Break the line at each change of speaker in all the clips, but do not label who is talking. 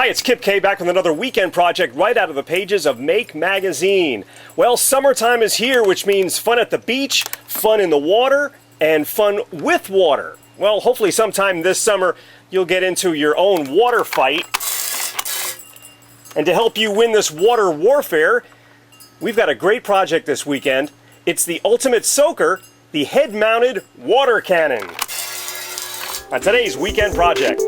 Hi, it's Kip K back with another weekend project right out of the pages of Make Magazine. Well, summertime is here, which means fun at the beach, fun in the water, and fun with water. Well, hopefully sometime this summer you'll get into your own water fight. And to help you win this water warfare, we've got a great project this weekend. It's the ultimate soaker, the head-mounted water cannon. On today's weekend project.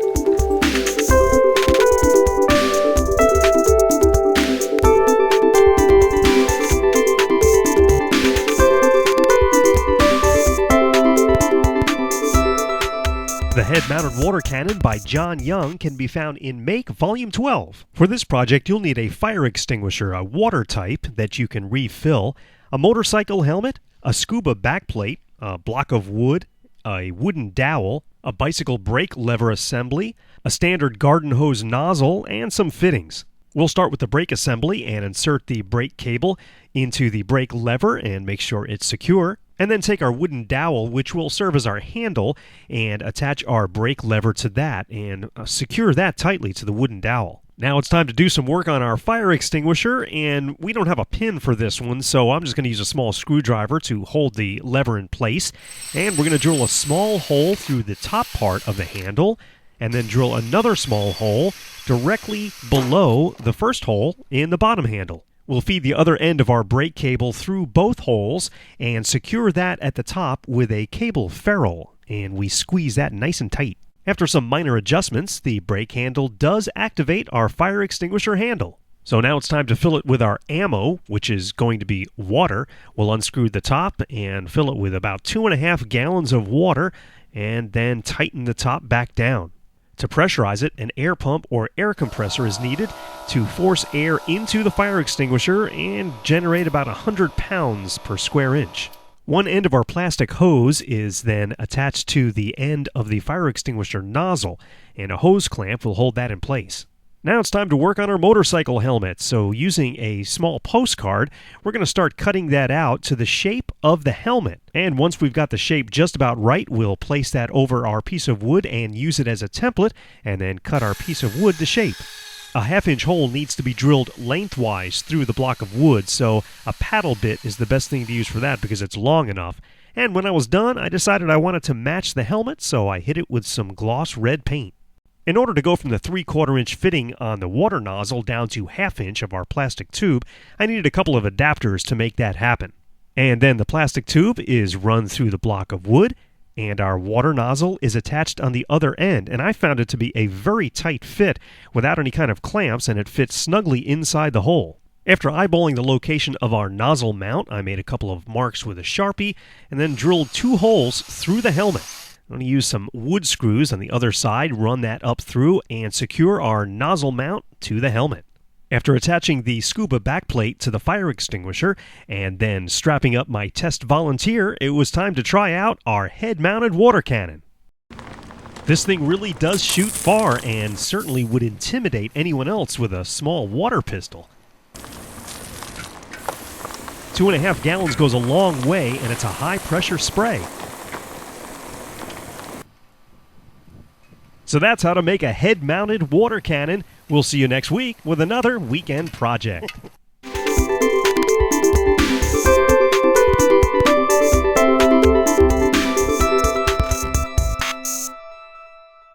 The head-mounted water cannon by John Young can be found in Make Volume 12. For this project, you'll need a fire extinguisher, a water type that you can refill, a motorcycle helmet, a scuba backplate, a block of wood, a wooden dowel, a bicycle brake lever assembly, a standard garden hose nozzle, and some fittings. We'll start with the brake assembly and insert the brake cable into the brake lever and make sure it's secure. And then take our wooden dowel, which will serve as our handle, and attach our brake lever to that and secure that tightly to the wooden dowel. Now it's time to do some work on our fire extinguisher, and we don't have a pin for this one, so I'm just going to use a small screwdriver to hold the lever in place. And we're going to drill a small hole through the top part of the handle, and then drill another small hole directly below the first hole in the bottom handle. We'll feed the other end of our brake cable through both holes and secure that at the top with a cable ferrule, and we squeeze that nice and tight. After some minor adjustments, the brake handle does activate our fire extinguisher handle. So now it's time to fill it with our ammo, which is going to be water. We'll unscrew the top and fill it with about 2.5 gallons of water, and then tighten the top back down. To pressurize it, an air pump or air compressor is needed to force air into the fire extinguisher and generate about 100 pounds per square inch. One end of our plastic hose is then attached to the end of the fire extinguisher nozzle, and a hose clamp will hold that in place. Now it's time to work on our motorcycle helmet, so using a small postcard, we're going to start cutting that out to the shape of the helmet. And once we've got the shape just about right, we'll place that over our piece of wood and use it as a template, and then cut our piece of wood to shape. A 1/2-inch hole needs to be drilled lengthwise through the block of wood, so a paddle bit is the best thing to use for that because it's long enough. And when I was done, I decided I wanted to match the helmet, so I hit it with some gloss red paint. In order to go from the 3/4-inch fitting on the water nozzle down to 1/2-inch of our plastic tube, I needed a couple of adapters to make that happen. And then the plastic tube is run through the block of wood, and our water nozzle is attached on the other end, and I found it to be a very tight fit without any kind of clamps, and it fits snugly inside the hole. After eyeballing the location of our nozzle mount, I made a couple of marks with a Sharpie, and then drilled 2 holes through the helmet. I'm going to use some wood screws on the other side, run that up through, and secure our nozzle mount to the helmet. After attaching the scuba backplate to the fire extinguisher, and then strapping up my test volunteer, it was time to try out our head-mounted water cannon. This thing really does shoot far, and certainly would intimidate anyone else with a small water pistol. 2.5 gallons goes a long way, and it's a high-pressure spray. So that's how to make a head-mounted water cannon. We'll see you next week with another weekend project.